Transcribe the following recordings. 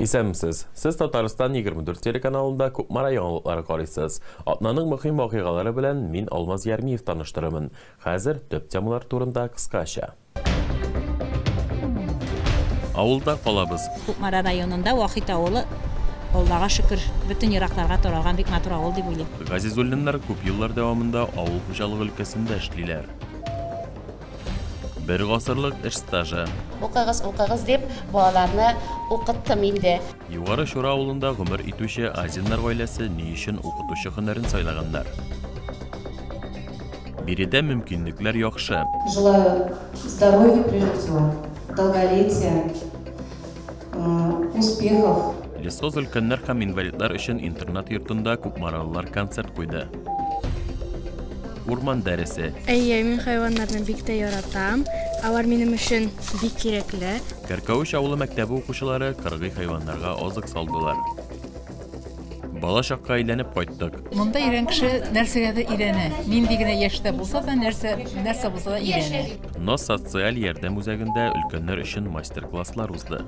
Исәнмесез. Сез Татарстан 24 телеканалында күпмара яңалыклары карыйсыз. Атнаның мөһим вакыйгалары белән мин Алмаз Ярмиев таныштырырмын. Хәзер төп темалар турында кыскача. Авылда калабыз. Күпмара районында Вахит авылы Аллага шөкер, бүтән яракларга таралган бик матур авыл дип уйлыйм. Газизуллиннар күп еллар дәвамында авыл хуҗалыгы өлкәсендә эшлиләр. Бер гасырлык эш стажы. Укыгыз дип балаларны укыттым инде. Югары Шура авылында гомер итүче Азиннар гаиләсе ни өчен укытучы һөнәрен сайлаганнар? Биредә мөмкинлекләр яхшы. Желаю здоровья прежде всего, долголетия, успехов. Лесоз өлкәннәр һәм инвалидлар өчен интернат йортында күпмаралылар концерт куйды. Урман дәресе. Мин хайваннарны бик тә яратам. Алар минем өчен бик кирәкле. Кәркәвеш авылы мәктәбе укучылары кыргый хайваннарга азык салдылар. Бала чакка әйләнеп кайттык. Монда ирен кеше нәрсәгә өйрәнә. Нинди генә яшьтә булса да нәрсә булса да өйрәнә. Но социаль ярдәм үзәгендә өлкәннәр өчен мастер-класслар узды.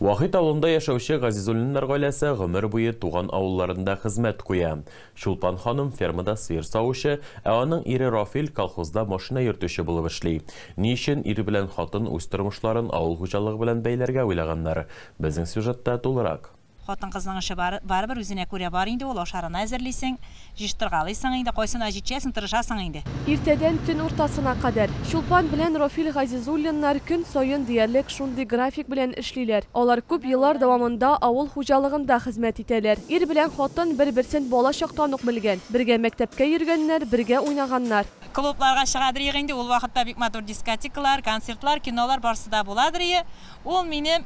Вахит авылында яшәүче Газизуллиннар гаиләсе гомер буе туган авылларында хезмәт куя. Шулпан ханым фермада сыер савучы, ә аның ире Рафил колхозда машина йөртүче булып эшли. Ни өчен ире белән хатын үз тормышларын авыл хуҗалыгы белән бәйләргә уйлаганнар? Безнең сюжетта тулырак. Хатын кызның эше барыбер үзенә күрә бар инде, ул ашарына әзерлисең, җыштыргалыйсың инде, кайсына җитәсең, тырышасың инде. Иртәдән төн уртасына кадәр Шулпан белән Рафил Газизуллиннар көн саен диярлек шундый график белән эшлиләр. Алар күп еллар дәвамында авыл хуҗалыгында хезмәт итәләр. Ир белән хатын бер-берсен бала чактан ук белгән. Бергә мәктәпкә йөргәннәр, бергә уйнаганнар. Клубларга чыгадыр инде, ул вакытта бик матур дискотекалар, концертлар, кинолар барсы да буладыр. Ул минем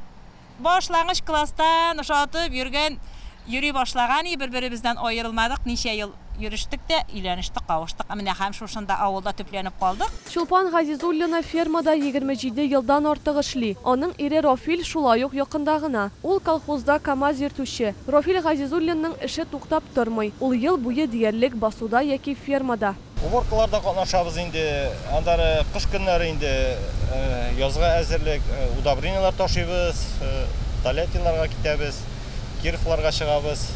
башлангыч класстан ошатып йөри башлаган, бер-беребездән аерылмадык, ничә ел йөрештек тә, өйләнештек, кавыштык. Менә һәм шушында авылда төпләнеп калдык. Шулпан Газизуллина фермада 27 елдан артык эшли. Аның ире Рафил шулай ук якында гына. Ул колхозда КАМАЗ йөртүче. Рафил Газизуллинның эше туктап тормый. Ул ел буе диярлек басуда яки фермада. Уборкаларда катнашабыз инде, андары кыш көннәре инде язга әзерлек, удобрениялар ташыйбыз, талетиларга китәбез, кирфларга чыгабыз.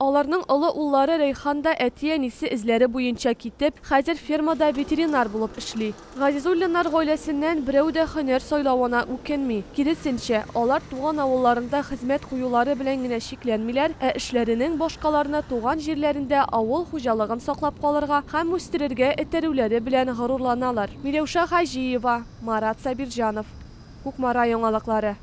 Аларның олы уллары Рейхан да әти-әнисе эзләре буенча китеп, хәзер фермада ветеринар булып эшли. Газизуллиннар гаиләсеннән берәү дә һөнәр сайлавына үкенми. Киресенчә, алар туган авылларында хезмәт куюлары белән генә шикләнмиләр, ә эшләренең башкаларына туган җирләрендә авыл хуҗалыгын саклап калырга һәм үстерергә этәрүләре белән горурланалар. Миләүшә Хаҗиева, Марат Сабирҗанов. Күкмара яңалыклары.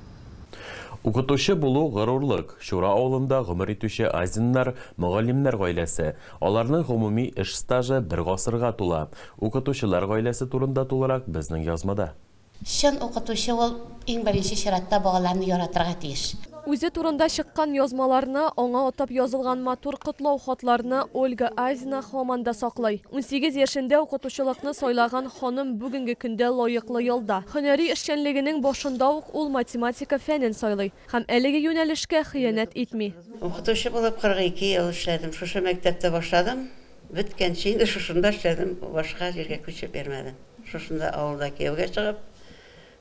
Укытучы булу горурлык. Шура авылында гомер итүче Азиннар мөгаллимнәр гаиләсе. Аларның гомуми эш стажы бер гасырга тула. Укытучылар гаиләсе турында тулырак безнең язмада. Шын укытучы ул иң беренче чиратта балаларны яратырга тиеш. Үзе турында чыккан язмаларны, аңа атап язылган матур котлау хатларны Ольга Азина һаман саклый. 18 яшендә укытучылыкны сайлаган ханым бүгенге көндә лаеклы елда. Һөнәри эшчәнлегенең башында ук ул математика фәнен сайлый һәм әлеге юнәлешкә хыянәт итми. Укытучы булып 42 ел эшләдем. Шушы мәктәптә башладым. Биткәнче инде шушында эшләдем. Башка җиргә күчеп бермәдем. Шушында авылда кияүгә чыгып,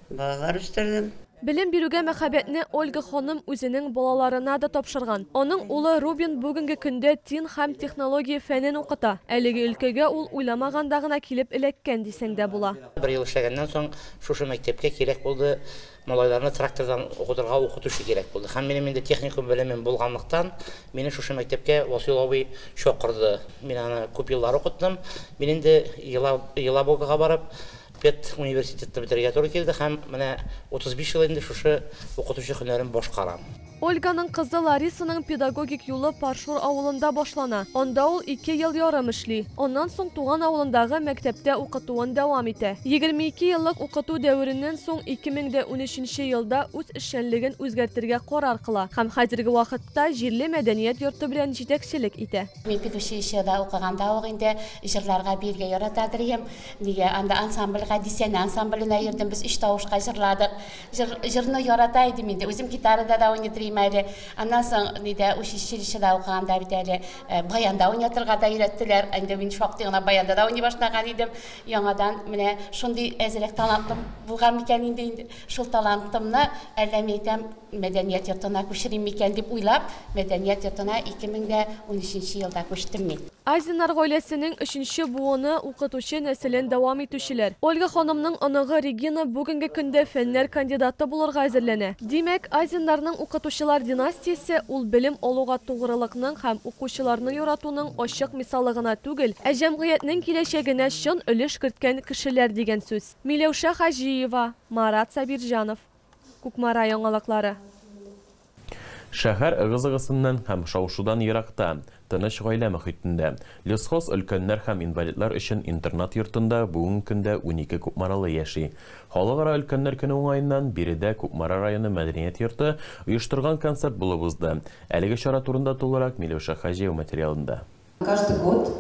балалар үстердем. Белем бирүгә мәхәббәтне Ольга ханым үзенең балаларына да тапшырган. Аның улы Рубин бүгенге көндә тин һәм технология фәнен укыта. Әлеге өлкәгә ул уйламаганда гына килеп эләккән дисәң дә була. Бер ел эшләгәннән соң шушы мәктәпкә кирәк булды. Малайларны трактордан укытырга укытучы кирәк булды. Һәм минем инде техникум белемем булганлыктан, мине шушы мәктәпкә Васил абый чакырды. Мин аны күп еллар укыттым. Мин инде Елабугага барып Пет университетты битәргә туры килде һәм менә 35 ел инде шушы укытучы һөнәрен башкарам. Ольганың кызы Ларисаның педагогик юлы Паршур авылында башлана. Анда ул 2 ел ярым эшли. Оннан соң туган авылындагы мәктәптә укытуын дәвам итә. 22 еллык укыту дәвереннән соң 2013 елда үз эшчәнлеген үзгәртергә карар кыла һәм хәзерге вакытта җирле мәдәният йорты белән җитәкчелек итә. Мин педагогия укыганда ук инде җырларга биргә яратадыр идем. Нигә анда ансамбльгә дисән ансамбльне йөрдем, без 3 тавышка җырладык. Җырны ярата идем инде. Үзем гитарада да уйныйдым. деймәле. Аннан соң ниде училищеда укыганда бит әле баянда уйнатырга да өйрәттеләр. Инде мин шактый гына баянда да уйный башлаган идем. Яңадан менә шундый әзрәк талантлым булган микән инде. Шул талантымны әллә мәйтәм мәдәният йортына күчерим микән дип уйлап, мәдәният йортына 2013 елда күчтем мин. Айзиннар гаиләсенең 3нче буыны укытучы нәселен дәвам итүчеләр. Ольга ханымның оныгы Регина бүгенге көндә фәннәр кандидаты булырга әзерләнә. Димәк, Айзиннарның укытучылар династиясе ул белем алуга тугрылыкның һәм укучыларны яратуның ачык мисалы гына түгел, ә җәмгыятьнең киләчәгенә чын өлеш керткән кешеләр дигән сүз. Миләүшә Хаҗиева, Марат Сабирҗанов. Кукмара яңалыклары. Шәһәр ыгы-зыгысыннан һәм шау-шудан еракта, тыныч гаилә мөхитендә. Лесхоз өлкәннәр һәм инвалидлар өчен интернат йортында бүгенге көндә 12 Кукмаралы яши. Халыкара өлкәннәр көне уңаеннан биредә Кукмара районы мәдәният йорты оештырган концерт булып узды. Әлеге чара турында тулырак Миләүшә Хаҗиева материалында. Каждый год,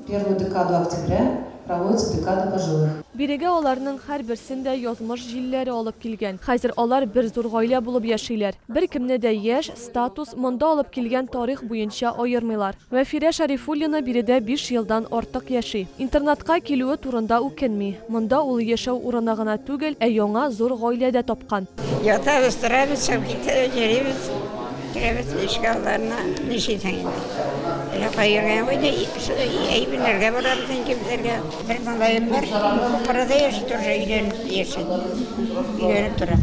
первую декаду октября, проводится декада пожилых. Бирегә аларның һәрберсендә язмыш җилләре алып килгән. Хәзер алар бер зур гаилә булып яшиләр. Бер кемне дә яшь, статус, монда алып килгән тарих буенча аермыйлар. Вәфирә Шарифуллина биредә 5 елдан артык яши. Интернатка килүе турында үкенми. Монда ул яшәү урыны гына түгел, ә яңа зур гаиләдә тапкан. Ятабыз, торабыз, китәбез, йөрибез. Керебез ишгаларына нишетәңне. Кайырган войны әйбинләргә барабыз инкемләргә. Бер малаем бар. Парада яши торжа өйрәнеп тора.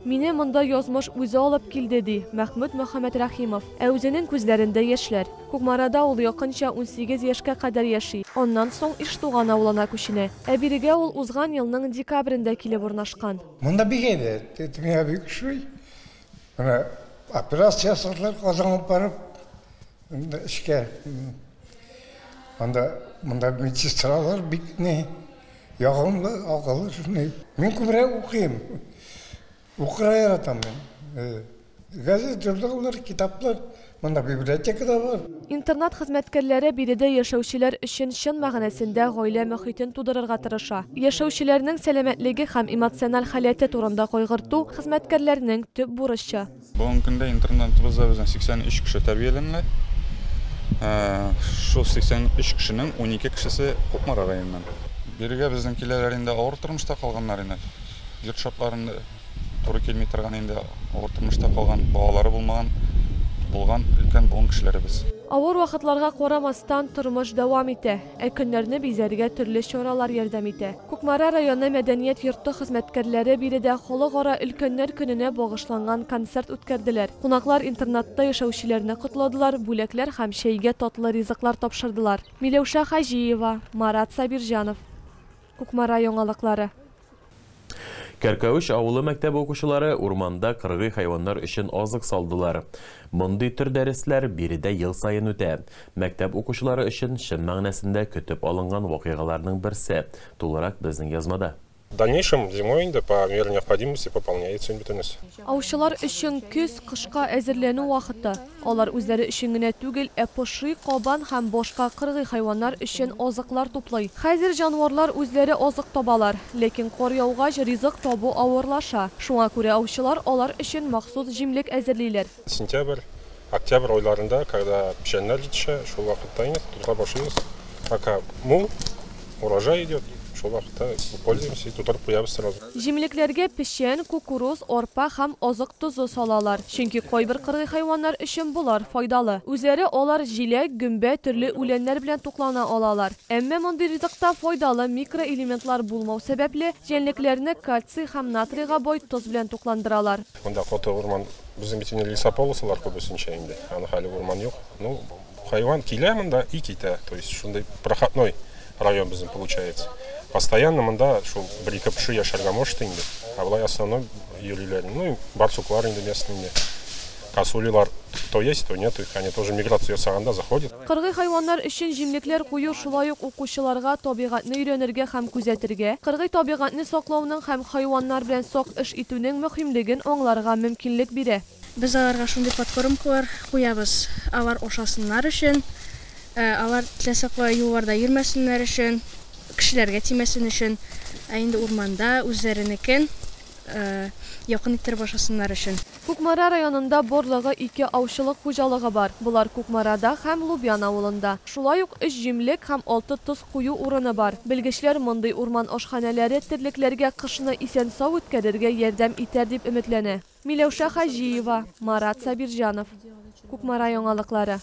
Мине монда язмыш үзе алып килде ди Мәхмүд Мөхәммәд Рәхимов. Ә үзенең күзләрендә яшьләр. Кукмарада ул якынча 18 яшькә кадәр яши. Аннан соң Иштуган авылына күченә. Ә бирегә ул узган елның декабрендә килеп урнашкан. Монда бигәдә, тетмә бик шуй. Ана операция ясаклар Казанга барып эшкә. Монда медсестралар бик не ягымлы, акыллы шуны. Мин күбрәк укыйм. Укырга яратам мин. Газет, журналлар, китаплар, монда библиотекада бар. Интернат хезмәткәрләре биредә яшәүчеләр өчен чын мәгънәсендә гаилә мөхитен тудырырга тырыша. Яшәүчеләрнең сәламәтлеге һәм эмоциональ халәте турында кайгырту хезмәткәрләрнең төп бурычы. Бүгенге көндә интернатыбызда безнең 83 кеше тәрбияләнә. Шул 83 кешенең 12 кешесе Кукмара районыннан. Бирегә безнең киләләр инде авыр тормышта калганнар инде. Йорт шартларында туры килми торган инде авыр тормышта калган, балалары булган өлкән буын кешеләребез. Авыр вакытларга карамастан тормыш дәвам итә, ә көннәрне бизәргә төрле чаралар ярдәм итә. Кукмара районы мәдәният йорты хезмәткәрләре биредә халыкара өлкәннәр көненә багышланган концерт үткәрделәр. Кунаклар интернатта яшәүчеләрне котладылар, бүләкләр һәм чәйгә татлы ризыклар тапшырдылар. Миләүшә Хаҗиева, Марат Сабирҗанов. Кукмара яңалыклары. Кәркәүш авылы мәктәп укучылары урманда кыргый хайваннар өчен азык салдылар. Мондый төр дәресләр биредә ел сайын үтә. Мәктәп укучылары өчен чын мәгънәсендә көтеп алынган вакыйгаларның берсе. Тулырак безнең язмада. В дальнейшем зимой по мере необходимости пополняется инвентарность. Аучылар өчен көз, кышка әзерләнү вакыты. Алар үзләре өчен генә түгел, ә поши, кабан һәм башка кыргый хайваннар өчен азыклар туплый. Хәзер җанварлар үзләре азык табалар, ләкин кар яугач ризык табу авырлаша. Шуңа күрә аучылар алар өчен махсус җимлек әзерлиләр. Сентябрь, октябрь айларында, когда печәннәр җитешә, шул вакытта инде тутырга башлыйбыз. Пока мул, урожай идет. Пользуемся и тутырып куябыз сразу. Җимлекләргә печән, кукуруз, арпа һәм азык тузы салалар. Чөнки кайбер кыргый хайваннар өчен булар файдалы. Үзләре алар җиләк, гөмбә, төрле үләннәр белән туклана алалар. Әмма мондый ризыкта файдалы микроэлементлар булмау сәбәпле җәнлекләрне кальций һәм натрийга бай тоз белән тукландыралар. Монда коты урман, безнең бит инде лесополослар күбесенчә инде. Аны хәле урман юк. Ну, хайван килә монда и китә. То есть шундый проходной район безнең получается. Постоянно монда шул бер-ике пеше яшәргә может инде. А булай основной йөриләр. Ну, барсуклар инде местные. Косулилар то есть, то нет, они тоже миграцию ясаганда заходят. Кыргый хайваннар өчен җимлекләр кую шулай ук укучыларга табигатьне өйрәнергә һәм күзәтергә, кыргый табигатьне саклауның һәм хайваннар белән сак эш итүнең мөһимлеген аңларга мөмкинлек бирә. Без аларга шундый подкормкалар куябыз. Алар ашасыннар өчен, алар теләсәкле юлларда йөрмәсеннәр өчен, кешеләргә тимәсен өчен, ә инде урманда үзләренекен якын иттереп ашасыннар өчен. Кукмара районында борлыгы 2 аучылык хуҗалыгы бар. Булар Кукмарада һәм Лубян авылында. Шулай ук 3 җимлек һәм 6 тоз кую урыны бар. Белгечләр мондый урман ашханәләре терлекләргә кышны исән-сау үткәрергә ярдәм итәр дип өметләнә. Миләүшә Хаҗиева, Марат Сабирҗанов. Кукмара яңалыклары.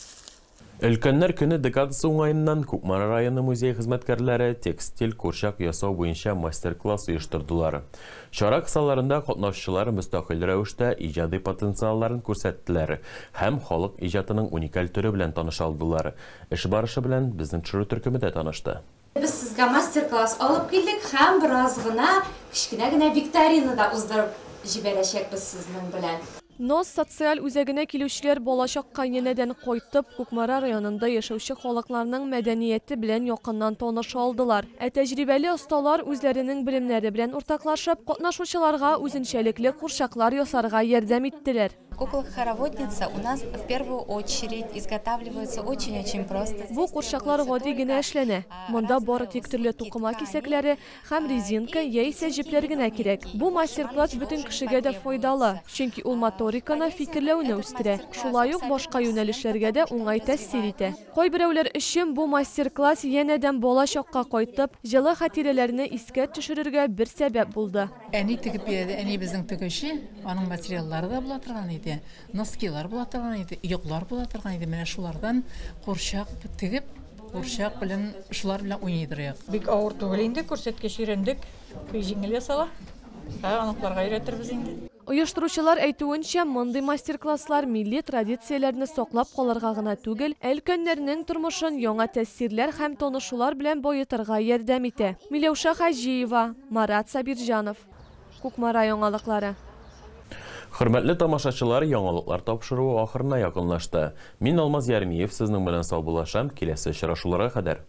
Өлкәннәр көне декадасы уңайыннан Кукмара районы музей хезмәткәрләре текстиль курчак ясау буенча мастер-класс оештырдылар. Чара кысаларында катнашучылар мөстәкыйль рәвештә иҗади потенциалларын күрсәттеләр һәм халык иҗатының уникаль төре белән таныша алдылар. Эш барышы белән безнең төшерү төркеме дә танышты. Biz sizga mastер-класс алып килдек һәм бераз гына кичкенә викторина да уздырып җибәрәчәкбез сезнең белән. Нос социаль үзәгенә килүчеләр балачак кайненәдән кайтып, Кукмара районында яшәүче халыкларның мәдәнияте белән якыннан таныша алдылар. Тәҗрибәле осталар үзләренең белемнәре белән уртаклашып, катнашучыларга үзенчәлекле курчаклар ясарга ярдәм иттеләр. Кукла-хороводница у нас в первую очередь изготавливается очень-очень просто. Бу курчаклар гади генә эшләнә. Монда бары тик төрле тукыма кисәкләре һәм резинка яисә җепләр генә кирәк. Бу мастер-класс бөтен кешегә дә файдалы, чөнки ул моториканы, фикерләүне үстерә. Шулай ук башка юнәлешләргә дә уңай тәэсир итә. Кайберәүләр өчен бу мастер-класс янәдән балачакка кайтып, җылы хатирәләрне искә төшерергә бер сәбәп булды. Әни тегеп бирде, әни безнең тегүче, аның материаллары да була торган иде. Носкилар була торган иде, йоклар була торган иде. Менә шулардан курчак тегеп, курчак белән шулар белән уйныйдырык. Бик авыр түгел инде, күрсәткәч өйрәндек. Җиңел ясала. Аныкларга өйрәтербез инде. Оештыручылар әйтүенчә, мондый мастер-класслар милли традицияләрне саклап калырга гына түгел, өлкәннәрнең тормышын яңа тәэсирләр һәм танышулар белән баетырга ярдәм итә. Миләүшә Хаҗиева, Марат Сабирҗанов. Кукмара яңалыклары. Хөрмәтле тамашачылар, яңалыклар тапшыруы ахырына якынлашты. Мин Алмаз Ярмиев сезнең белән сау булашам, киләсе очрашуларга кадәр.